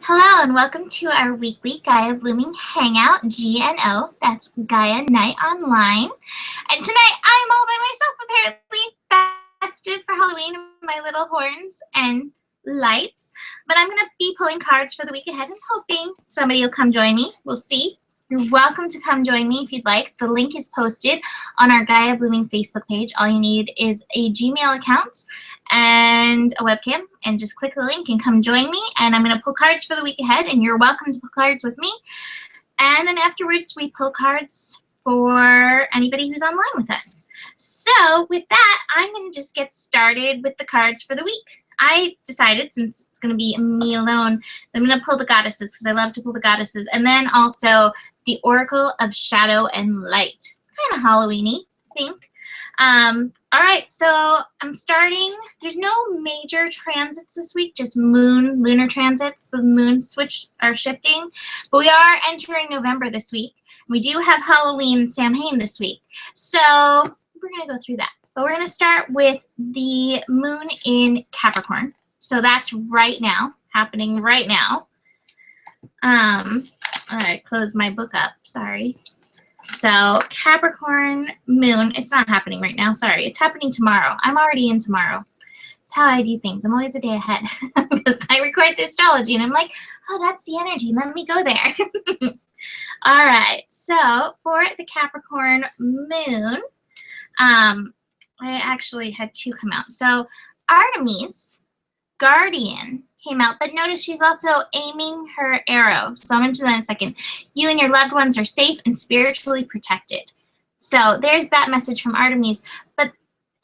Hello and welcome to our weekly Gaia Blooming Hangout, GNO. That's Gaia Night Online. And tonight I'm all by myself, apparently festive for Halloween, my little horns and lights. But I'm going to be pulling cards for the week ahead and hoping somebody will come join me. We'll see. You're welcome to come join me if you'd like. The link is posted on our Gaia Blooming Facebook page. All you need is a Gmail account and a webcam, and just click the link and come join me. And I'm going to pull cards for the week ahead, and you're welcome to pull cards with me. And then afterwards, we pull cards for anybody who's online with us. So with that, I'm going to just get started with the cards for the week. I decided, since it's going to be me alone, I'm going to pull the goddesses because I love to pull the goddesses. And then also the Oracle of Shadow and Light. Kind of Halloween-y, I think. All right, so I'm starting. There's no major transits this week, just lunar transits. The moons are shifting. But we are entering November this week. We do have Halloween Samhain this week. So we're going to go through that. But we're going to start with the moon in Capricorn. So that's right now, happening right now. I closed my book up, sorry. So Capricorn moon, it's not happening right now, sorry. It's happening tomorrow. I'm already in tomorrow. That's how I do things. I'm always a day ahead because I record the astrology and I'm like, oh, that's the energy. Let me go there. All right, so for the Capricorn moon, I actually had two come out. So Artemis, Guardian, came out, but notice she's also aiming her arrow. So I'm going to do that in a second. You and your loved ones are safe and spiritually protected. So there's that message from Artemis. But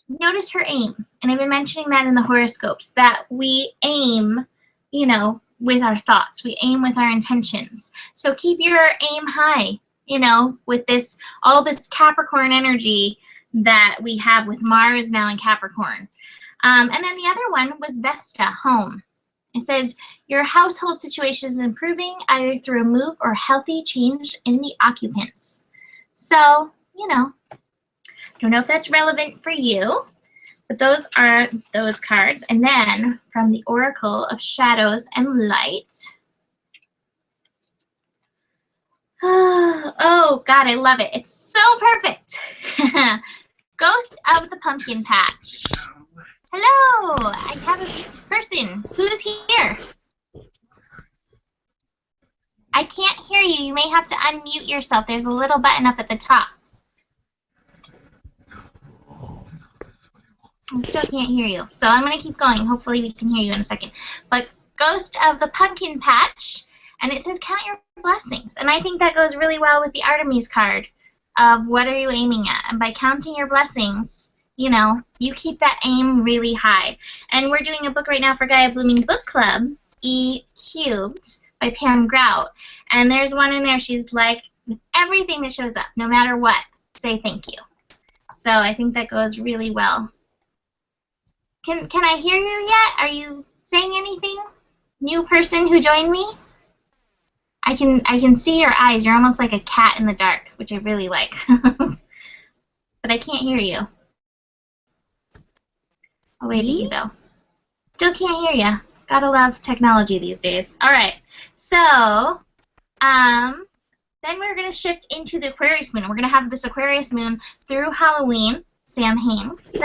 notice her aim. And I've been mentioning that in the horoscopes, that we aim, you know, with our thoughts. We aim with our intentions. So keep your aim high, you know, with this, all this Capricorn energy that we have with Mars now in Capricorn. And then the other one was Vesta, home. It says, your household situation is improving either through a move or healthy change in the occupants. So, you know, don't know if that's relevant for you, but those are those cards. And then from the Oracle of Shadows and Light. Oh, God, I love it. It's so perfect. Ghost of the Pumpkin Patch. Hello, I have a person. Who's here? I can't hear you. You may have to unmute yourself. There's a little button up at the top. I still can't hear you. So I'm going to keep going. Hopefully we can hear you in a second. But Ghost of the Pumpkin Patch, and it says count your blessings. And I think that goes really well with the Artemis card of what are you aiming at. And by counting your blessings, you know, you keep that aim really high. And we're doing a book right now for Gaia Blooming Book Club, E Cubed, by Pam Grout. And there's one in there, she's like, with everything that shows up, no matter what, say thank you. So I think that goes really well. Can I hear you yet? Are you saying anything? New person who joined me? I can see your eyes. You're almost like a cat in the dark, which I really like. But I can't hear you. I'll wait for you, though. Still can't hear you. Gotta love technology these days. All right. So, then we're going to shift into the Aquarius moon. We're going to have this Aquarius moon through Halloween, Samhain. So,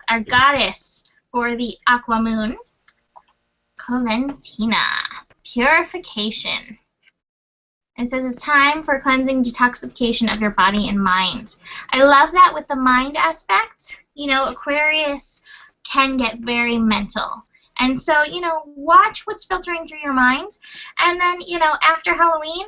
our goddess for the Aqua moon, Coventina, purification. It says it's time for cleansing, detoxification of your body and mind. I love that with the mind aspect. You know, Aquarius can get very mental. And so, you know, watch what's filtering through your mind. And then, you know, after Halloween,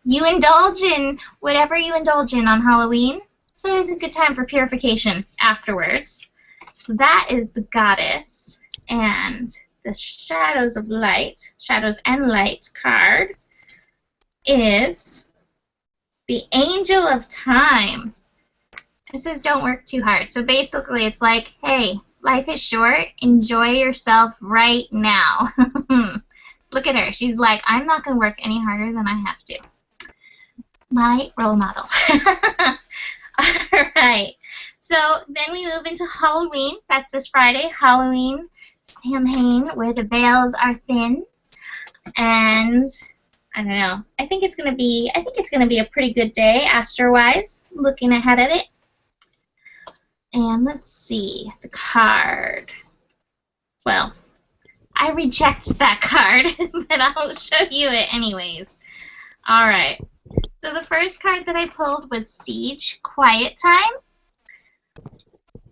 you indulge in whatever you indulge in on Halloween. So it's a good time for purification afterwards. So that is the goddess. And the Shadows of Light, Shadows and Light card is the Angel of Time. It says don't work too hard. So basically it's like, hey, life is short. Enjoy yourself right now. Look at her. She's like, I'm not going to work any harder than I have to. My role model. All right. So then we move into Halloween. That's this Friday. Halloween, Samhain, where the veils are thin. And I don't know. I think it's gonna be a pretty good day astro-wise, looking ahead at it. And let's see, the card. Well, I reject that card, but I'll show you it anyways. All right. So the first card that I pulled was Siege, Quiet Time.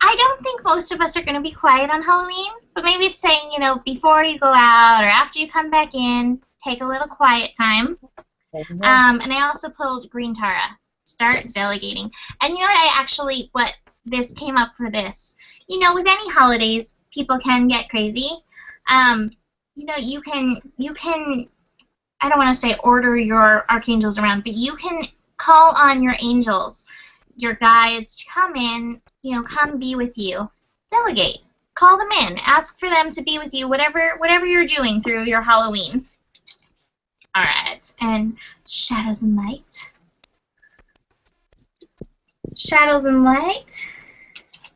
I don't think most of us are going to be quiet on Halloween, but maybe it's saying, you know, before you go out or after you come back in, take a little quiet time. And I also pulled Green Tara, start delegating. And you know what this came up for this. You know, with any holidays, people can get crazy. You know, you can, I don't want to say order your archangels around, but you can call on your angels, your guides to come in, you know, come be with you. Delegate. Call them in. Ask for them to be with you, whatever you're doing through your Halloween. All right, and Shadows and Light. Shadows and Light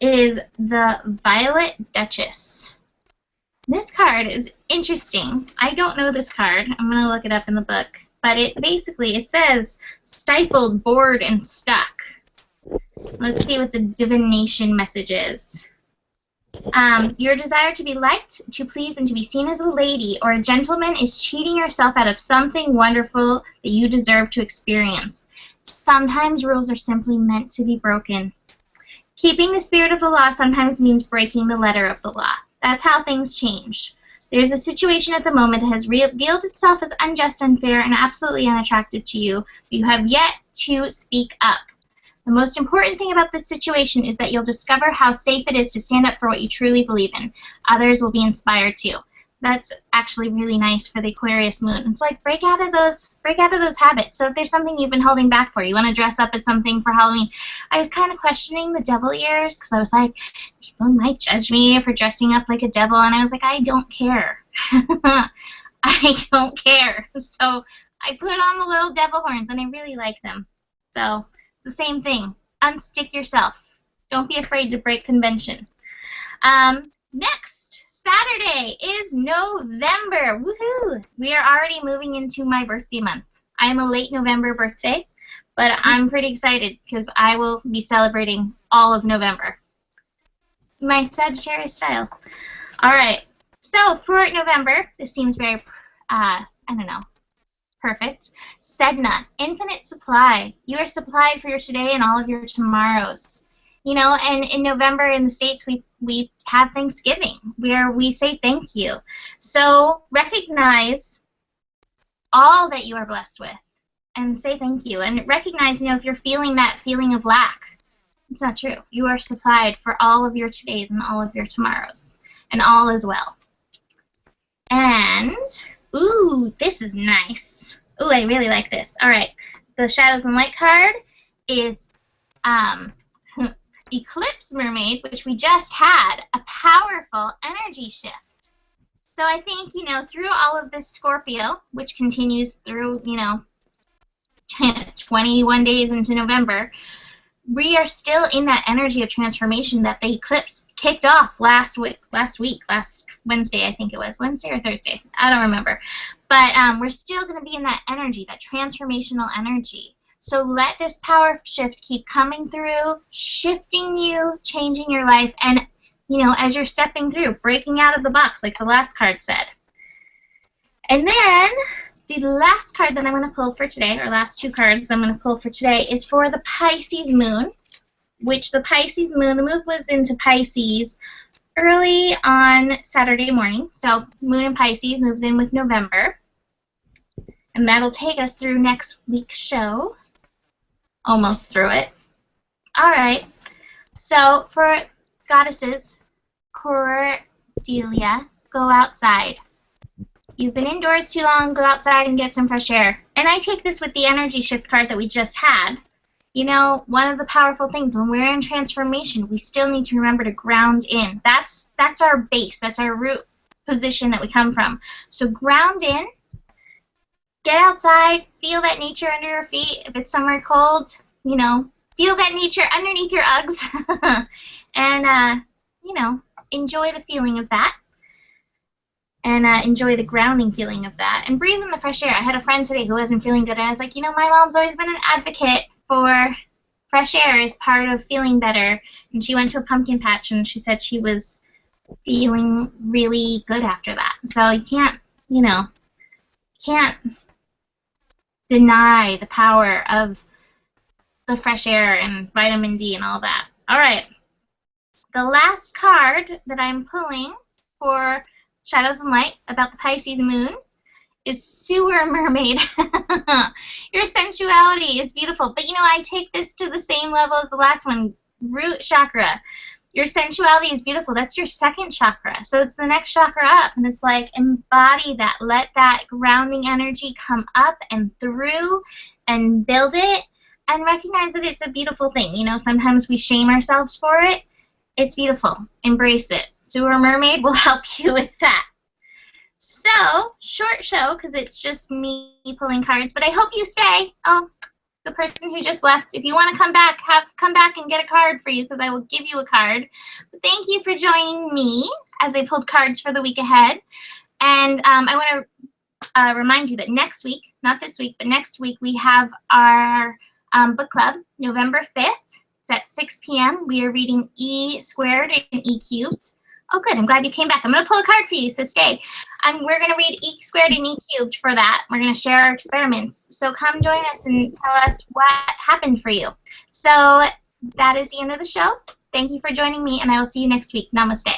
is the Violet Duchess. This card is interesting. I don't know this card. I'm going to look it up in the book. But it says stifled, bored, and stuck. Let's see what the divination message is. Your desire to be liked, to please, and to be seen as a lady or a gentleman is cheating yourself out of something wonderful that you deserve to experience. Sometimes rules are simply meant to be broken. Keeping the spirit of the law sometimes means breaking the letter of the law. That's how things change. There's a situation at the moment that has revealed itself as unjust, unfair, and absolutely unattractive to you, but you have yet to speak up. The most important thing about this situation is that you'll discover how safe it is to stand up for what you truly believe in. Others will be inspired too. That's actually really nice for the Aquarius moon. It's like break out of those habits. So if there's something you've been holding back for, you want to dress up as something for Halloween. I was kind of questioning the devil ears because I was like, people might judge me for dressing up like a devil, and I was like, I don't care. I don't care. So I put on the little devil horns, and I really like them. So it's the same thing. Unstick yourself. Don't be afraid to break convention. Next Saturday is November. Woohoo! We are already moving into my birthday month. I am a late November birthday, but I'm pretty excited because I will be celebrating all of November. It's my Sagittarius style. All right. So for November, this seems very, I don't know, perfect. Sedna, infinite supply. You are supplied for your today and all of your tomorrows. You know, and in November in the States, we have Thanksgiving where we say thank you. So recognize all that you are blessed with and say thank you. And recognize, you know, if you're feeling that feeling of lack, it's not true. You are supplied for all of your todays and all of your tomorrows. And all is well. And, ooh, this is nice. Ooh, I really like this. All right. The Shadows and Light card is Eclipse Mermaid, which we just had, a powerful energy shift. So I think, you know, through all of this Scorpio, which continues through, you know, 21 days into November, we are still in that energy of transformation that the eclipse kicked off last Wednesday, I think it was. Wednesday or Thursday, I don't remember. But we're still going to be in that energy, that transformational energy. So let this power shift keep coming through, shifting you, changing your life, and, you know, as you're stepping through, breaking out of the box, like the last card said. And then the last card that I'm going to pull for today, or last two cards I'm going to pull for today, is for the Pisces moon, which the Pisces moon, the moon was into Pisces early on Saturday morning. So moon in Pisces moves in with November. And that'll take us through next week's show. Almost through it. All right. So for goddesses, Cordelia, go outside. You've been indoors too long, go outside and get some fresh air. And I take this with the energy shift card that we just had. You know, one of the powerful things, when we're in transformation, we still need to remember to ground in. That's our base. That's our root position that we come from. So ground in. Get outside, feel that nature under your feet. If it's somewhere cold, you know, feel that nature underneath your Uggs. And, you know, enjoy the feeling of that. and enjoy the grounding feeling of that. And breathe in the fresh air. I had a friend today who wasn't feeling good, and I was like, you know, my mom's always been an advocate for fresh air as part of feeling better. And she went to a pumpkin patch, and she said she was feeling really good after that. So you can't, you know, can't deny the power of the fresh air and vitamin D and all that. All right. The last card that I'm pulling for Shadows and Light about the Pisces moon is Sewer Mermaid. Your sensuality is beautiful. But, you know, I take this to the same level as the last one, root chakra. Your sensuality is beautiful. That's your second chakra. So it's the next chakra up. And it's like, embody that. Let that grounding energy come up and through and build it. And recognize that it's a beautiful thing. You know, sometimes we shame ourselves for it. It's beautiful. Embrace it. Sewer Mermaid will help you with that. So, short show because it's just me pulling cards, but I hope you stay. Oh, the person who just left, if you want to come back, come back and get a card for you because I will give you a card. But thank you for joining me as I pulled cards for the week ahead. And I want to remind you that next week, not this week, but next week, we have our book club, November 5th. It's at 6 p.m. We are reading E squared and E cubed. Oh, good. I'm glad you came back. I'm going to pull a card for you, so stay. We're going to read E squared and E cubed for that. We're going to share our experiments. So come join us and tell us what happened for you. So that is the end of the show. Thank you for joining me, and I will see you next week. Namaste.